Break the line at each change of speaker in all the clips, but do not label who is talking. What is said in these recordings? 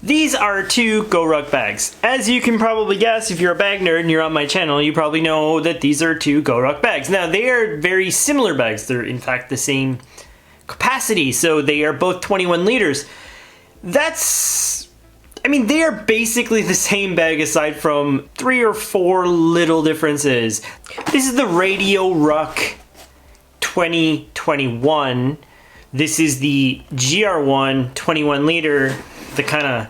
These are two GoRuck bags. As you can probably guess, if you're a bag nerd and you're on my channel, you probably know that these are two GoRuck bags. Now, they are very similar bags. They're in fact the same capacity, so they are both 21 liters. I mean, they are basically the same bag aside from 3 or 4 little differences. This is the Radio Ruck 2021. This is the GR1 21 liter, the kind of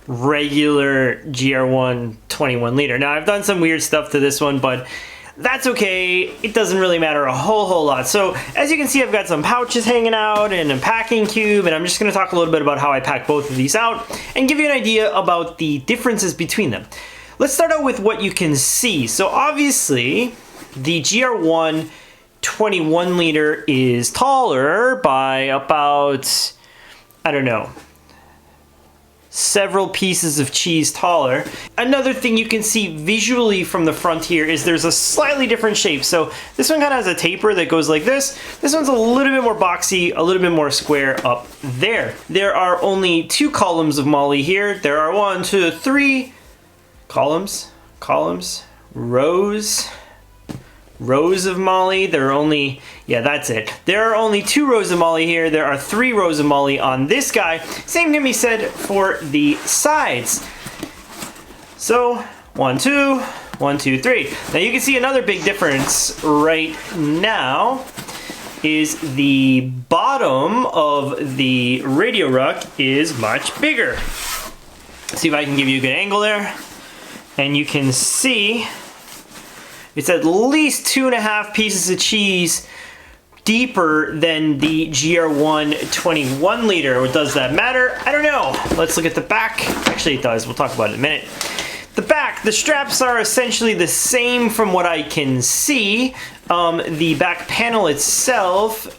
regular GR1 21 liter. Now, I've done some weird stuff to this one, but that's okay. It doesn't really matter a whole lot. So as you can see, I've got some pouches hanging out and a packing cube, and I'm just going to talk a little bit about how I pack both of these out and give you an idea about the differences between them. Let's start out with what you can see. So obviously, the GR1 21 liter is taller by about, I don't know, several pieces of cheese taller. Another thing you can see visually from the front here is there's a slightly different shape. So this one kind of has a taper that goes like this. This one's a little bit more boxy, a little bit more square up there. There are only 2 columns of Molly here. There are 1, 2, 3 columns, rows of Molly. There are only, yeah, that's it. There are only 2 rows of Molly here. There are 3 rows of Molly on this guy. Same can be said for the sides. So 1, 2, 1, 2, 3. Now you can see another big difference right now is the bottom of the Radio Ruck is much bigger. See if I can give you a good angle there. And you can see it's at least 2.5 pieces of cheese deeper than the GR1 21 liter. Does that matter? I don't know. Let's look at the back. Actually, it does. We'll talk about it in a minute. The back, the straps are essentially the same from what I can see. The back panel itself,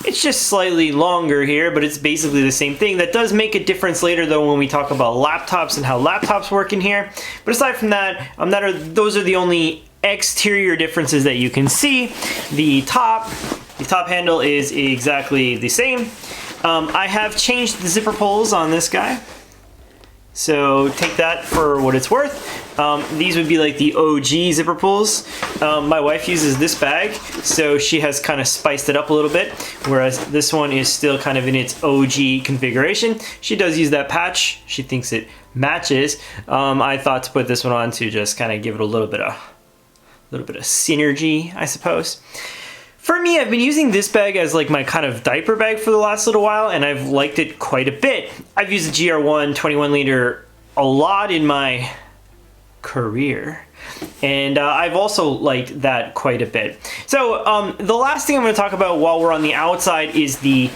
it's just slightly longer here, but it's basically the same thing. That does make a difference later, though, when we talk about laptops and how laptops work in here. But aside from that, those are the only exterior differences that you can see. The top handle is exactly the same. I have changed the zipper pulls on this guy, so take that for what it's worth. These would be like the OG zipper pulls. My wife uses this bag, so she has kind of spiced it up a little bit, whereas this one is still kind of in its OG configuration. She does use that patch. She thinks it matches. I thought to put this one on to just kind of give it a little bit of synergy, I suppose. For me, I've been using this bag as like my kind of diaper bag for the last little while, and I've liked it quite a bit. I've used the GR1 21 liter a lot in my career, and I've also liked that quite a bit. So the last thing I'm going to talk about while we're on the outside is the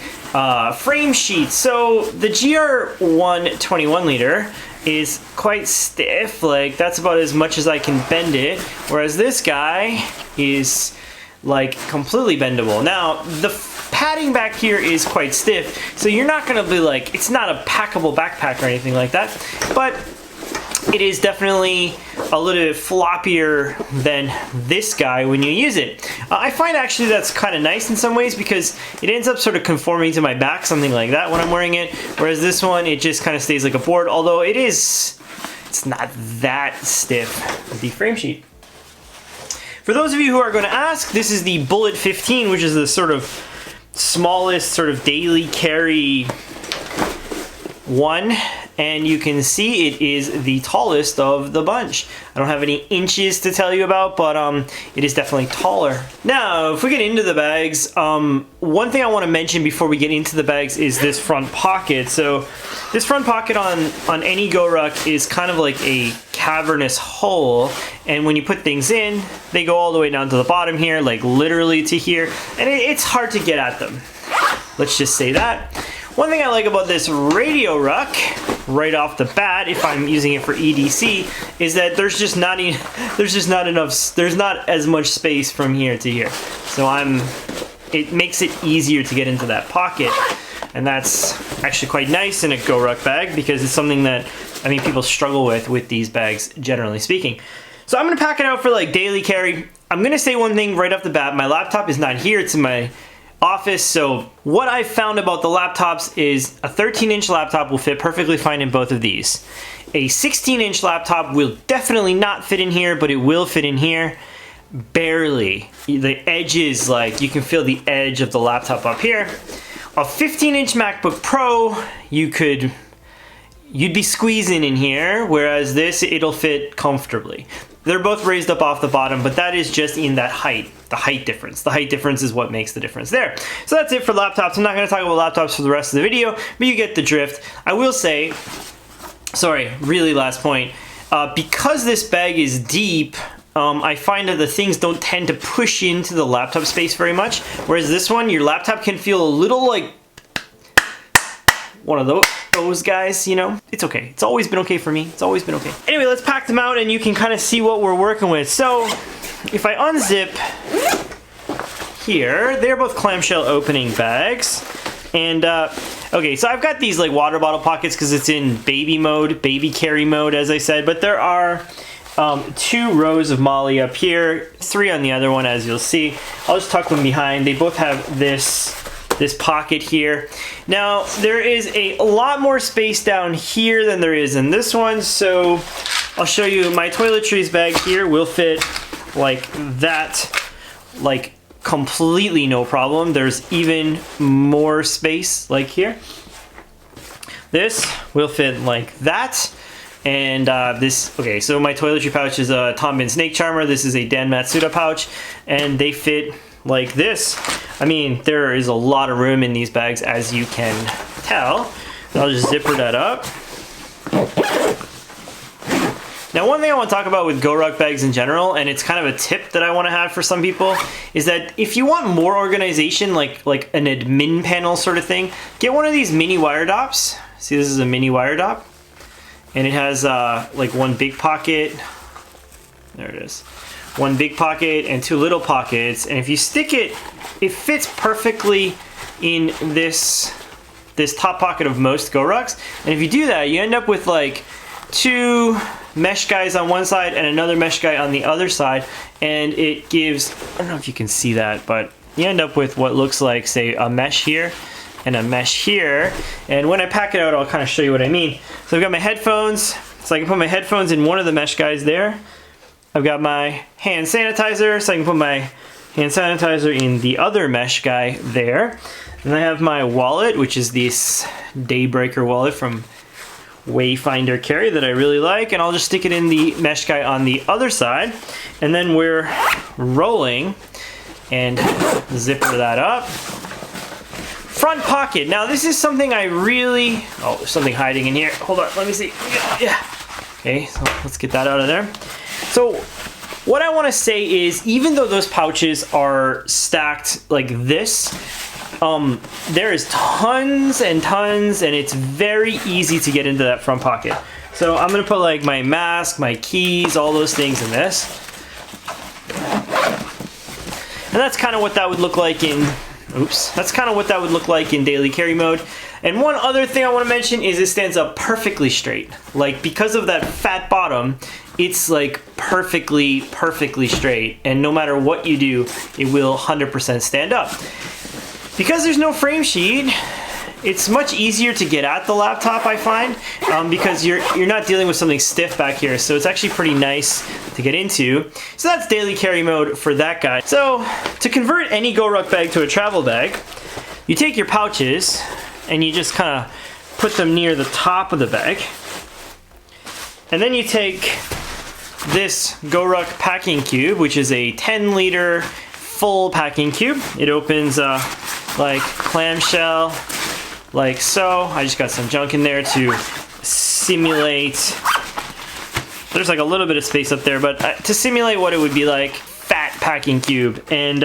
frame sheet. So the GR1 21 liter is quite stiff, like that's about as much as I can bend it, whereas this guy is like completely bendable. Now the padding back here is quite stiff, so you're not going to be like, it's not a packable backpack or anything like that, but it is definitely a little bit floppier than this guy when you use it. I find actually that's kind of nice in some ways because it ends up sort of conforming to my back, something like that when I'm wearing it, whereas this one, it just kind of stays like a board, although it's not that stiff, the frame sheet. For those of you who are going to ask, this is the Bullet 15, which is the sort of smallest sort of daily carry one, and you can see it is the tallest of the bunch. I don't have any inches to tell you about, but it is definitely taller. Now, if we get into the bags, one thing I want to mention before we get into the bags is this front pocket. So this front pocket on any GoRuck is kind of like a cavernous hole, and when you put things in, they go all the way down to the bottom here, like literally to here, and it's hard to get at them. Let's just say that. One thing I like about this Radio Ruck, right off the bat, if I'm using it for EDC, is that there's not as much space from here to here. So it makes it easier to get into that pocket, and that's actually quite nice in a GoRuck bag because it's something that I mean people struggle with these bags, generally speaking. So I'm gonna pack it out for like daily carry. I'm gonna say one thing right off the bat: my laptop is not here; it's in my office. So what I've found about the laptops is a 13-inch laptop will fit perfectly fine in both of these. A 16-inch laptop will definitely not fit in here, but it will fit in here. Barely. The edges, like, you can feel the edge of the laptop up here. A 15-inch MacBook Pro, you'd be squeezing in here, whereas this, it'll fit comfortably. They're both raised up off the bottom, but that is just in that height, the height difference. The height difference is what makes the difference there. So that's it for laptops. I'm not gonna talk about laptops for the rest of the video, but you get the drift. I will say, sorry, really last point, because this bag is deep, I find that the things don't tend to push into the laptop space very much, whereas this one, your laptop can feel a little like one of those guys, you know? It's okay. It's always been okay for me. It's always been okay. Anyway, let's pack them out and you can kind of see what we're working with. So, if I unzip here, they're both clamshell opening bags. And, okay, so I've got these like water bottle pockets because it's in baby mode, baby carry mode, as I said, but there are 2 rows of Molly up here, 3 on the other one, as you'll see. I'll just tuck them behind. They both have this pocket here. Now, there is a lot more space down here than there is in this one, so I'll show you. My toiletries bag here will fit like that, like completely no problem. There's even more space like here. This will fit like that. And this, okay, so my toiletry pouch is a Tom Bin Snake Charmer. This is a Dan Matsuda pouch, and they fit like this. I mean, there is a lot of room in these bags, as you can tell. I'll just zipper that up. Now, one thing I want to talk about with GoRuck bags in general, and it's kind of a tip that I want to have for some people, is that if you want more organization, like an admin panel sort of thing, get one of these mini Wiredopps. See, this is a mini Wiredopp, and it has like one big pocket. There it is. One big pocket and 2 little pockets, and if you stick it, it fits perfectly in this top pocket of most GoRucks. And if you do that, you end up with like 2 mesh guys on one side and another mesh guy on the other side, and it gives, I don't know if you can see that, but you end up with what looks like, say, a mesh here and a mesh here. And when I pack it out, I'll kind of show you what I mean. So I've got my headphones, so I can put my headphones in one of the mesh guys there. I've got my hand sanitizer, so I can put my hand sanitizer in the other mesh guy there. And I have my wallet, which is this Daybreaker wallet from Wayfinder Carry that I really like, and I'll just stick it in the mesh guy on the other side. And then we're rolling, and zipper that up. Front pocket. Now this is something I really, oh, there's something hiding in here. Hold on, let me see. Yeah. Okay, so let's get that out of there. So what I want to say is, even though those pouches are stacked like this, there is tons and tons, and it's very easy to get into that front pocket. So I'm gonna put like my mask, my keys, all those things in this. And that's kind of what that would look like in, that's kind of what that would look like in daily carry mode. And one other thing I want to mention is it stands up perfectly straight. Like, because of that fat bottom, it's like perfectly straight. And no matter what you do, it will 100% stand up. Because there's no frame sheet, it's much easier to get at the laptop, I find, because you're not dealing with something stiff back here. So it's actually pretty nice to get into. So that's daily carry mode for that guy. So to convert any GoRuck bag to a travel bag, you take your pouches and you just kind of put them near the top of the bag. And then you take this GoRuck packing cube, which is a 10-liter full packing cube. It opens like clamshell, like so. I just got some junk in there to simulate. There's like a little bit of space up there, but to simulate what it would be like, fat packing cube. And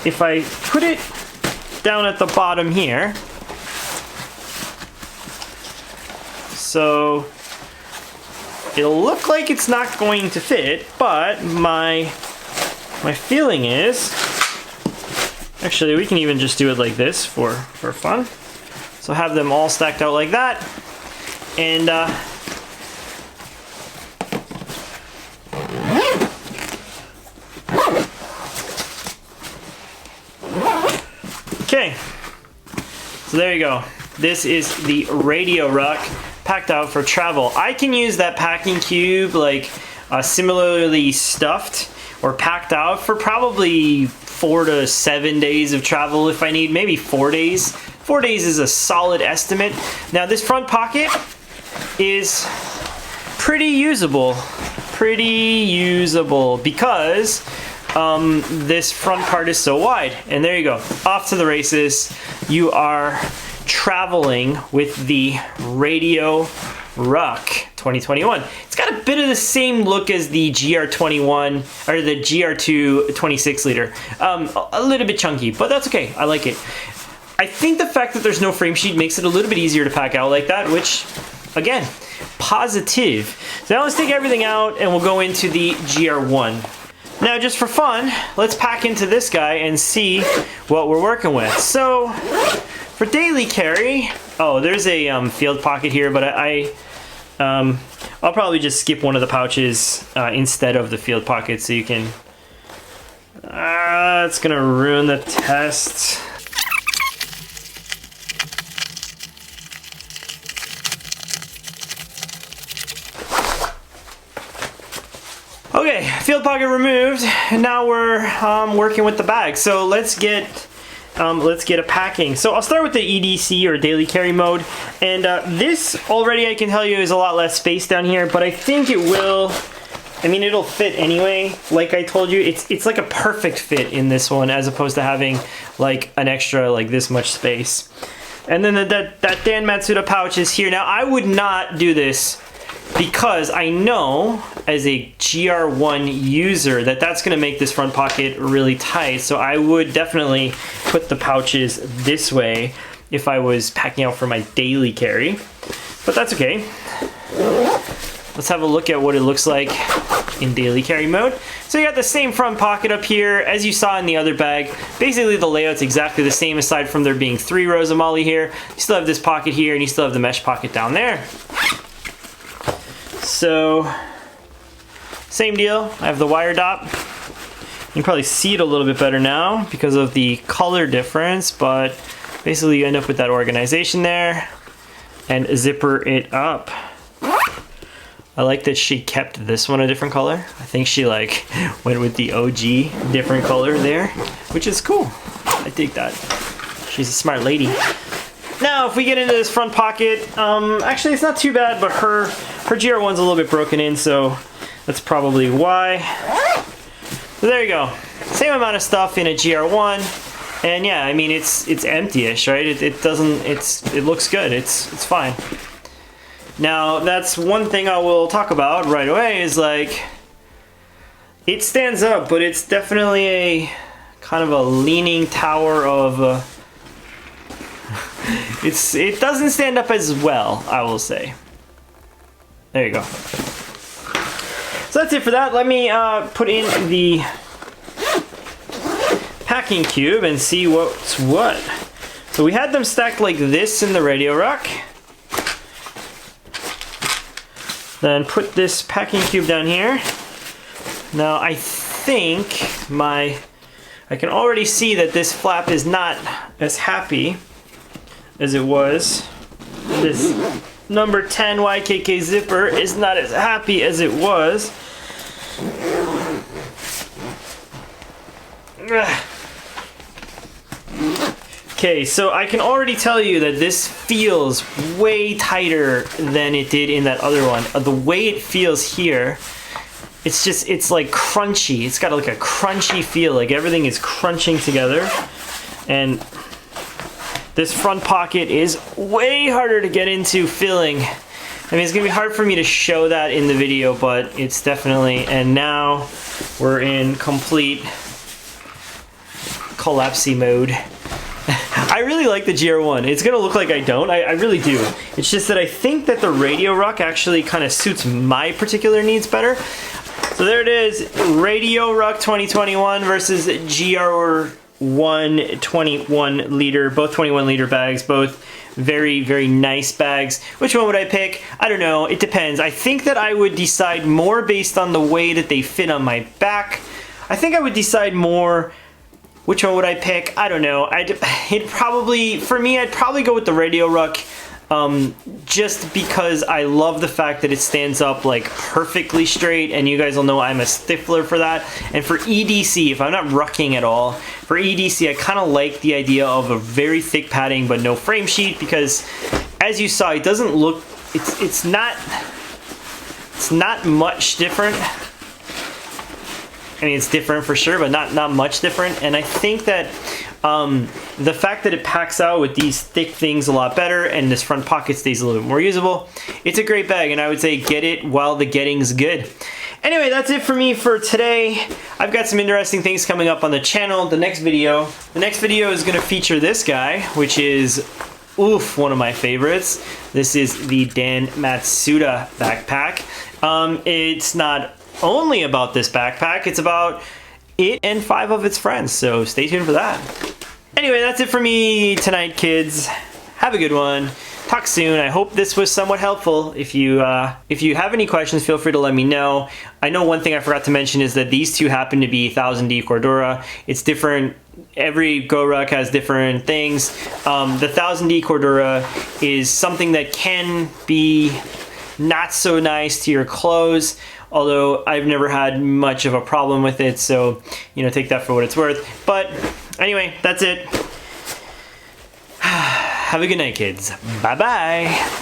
if I put it down at the bottom here, so it'll look like it's not going to fit, but my feeling is, actually we can even just do it like this for fun. So have them all stacked out like that, and So there you go. This is the Radio Ruck packed out for travel. I can use that packing cube like similarly stuffed or packed out for probably 4 to 7 days of travel if I need, maybe 4 days. 4 days is a solid estimate. Now this front pocket is pretty usable because this front part is so wide. And there you go, off to the races. You are traveling with the Radio Ruck 2021. It's got a bit of the same look as the GR21 or the GR2 26 liter. A little bit chunky, but that's okay. I like it. I think the fact that there's no frame sheet makes it a little bit easier to pack out like that, which, again, positive. So now let's take everything out and we'll go into the GR1. Now, just for fun, let's pack into this guy and see what we're working with. So, for daily carry, oh, there's a field pocket here, but I'll probably just skip one of the pouches instead of the field pocket so you can... it's gonna ruin the test. Okay, field pocket removed, and now we're working with the bag. So let's get a packing. So I'll start with the EDC or daily carry mode, and this already I can tell you is a lot less space down here, but I think it will. I mean, it'll fit anyway. Like I told you, it's like a perfect fit in this one, as opposed to having like an extra like this much space. And then that Dan Matsuda pouch is here. Now I would not do this, because I know as a GR1 user that that's going to make this front pocket really tight. So I would definitely put the pouches this way if I was packing out for my daily carry. But that's okay. Let's have a look at what it looks like in daily carry mode. So you got the same front pocket up here as you saw in the other bag. Basically the layout's exactly the same aside from there being 3 rows of MOLLE here. You still have this pocket here and you still have the mesh pocket down there. So, same deal. I have the Wiredopp. You can probably see it a little bit better now because of the color difference, but basically you end up with that organization there and zipper it up. I like that she kept this one a different color. I think she like went with the OG different color there, which is cool. I dig that. She's a smart lady. Now, if we get into this front pocket, actually it's not too bad, but her GR1's a little bit broken in, so that's probably why. So there you go. Same amount of stuff in a GR1, and yeah, I mean it's empty-ish, right? It looks good. It's fine. Now, that's one thing I will talk about right away is like it stands up, but it's definitely a kind of a leaning tower of it doesn't stand up as well, I will say. There you go. So that's it for that. Let me put in the packing cube and see what's what. So we had them stacked like this in the Radio Ruck. Then put this packing cube down here. Now I think I can already see that this flap is not as happy as it was. This number 10 YKK zipper is not as happy as it was. Okay, so I can already tell you that this feels way tighter than it did in that other one. The way it feels here, it's like crunchy. It's got like a crunchy feel, like everything is crunching together. And this front pocket is way harder to get into filling. I mean, it's gonna be hard for me to show that in the video, but it's definitely, and now we're in complete collapsy mode. I really like the GR1. It's gonna look like I don't. I really do. It's just that I think that the Radio Ruck actually kind of suits my particular needs better. So there it is, Radio Ruck 2021 versus GR1 21 liter, both 21 liter bags, both very, very nice bags. Which one would I pick? I don't know, it depends. I think that I would decide more based on the way that they fit on my back. I think I would decide more Which one would I pick? I don't know. For me, I'd probably go with the Radio Ruck. Just because I love the fact that it stands up like perfectly straight, and you guys will know I'm a stiffler for that. And for EDC, if I'm not rucking at all, for EDC I kind of like the idea of a very thick padding but no frame sheet, because as you saw, it doesn't look, it's not much different. I mean, it's different for sure, but not much different. And I think that the fact that it packs out with these thick things a lot better, and this front pocket stays a little bit more usable, it's a great bag, and I would say get it while the getting's good. Anyway, that's it for me for today. I've got some interesting things coming up on the channel. The next video is going to feature this guy, which is, oof, one of my favorites. This is the Dan Matsuda backpack. It's not only about this backpack, it's about it and 5 of its friends, so stay tuned for that. Anyway, that's it for me tonight, kids. Have a good one. Talk soon. I hope this was somewhat helpful. If you have any questions, feel free to let me know. I know one thing I forgot to mention is that these two happen to be 1000D Cordura. It's different. Every GoRuck has different things. The 1000D Cordura is something that can be not so nice to your clothes, although I've never had much of a problem with it, so, you know, take that for what it's worth. But anyway, that's it. Have a good night, kids. Bye-bye.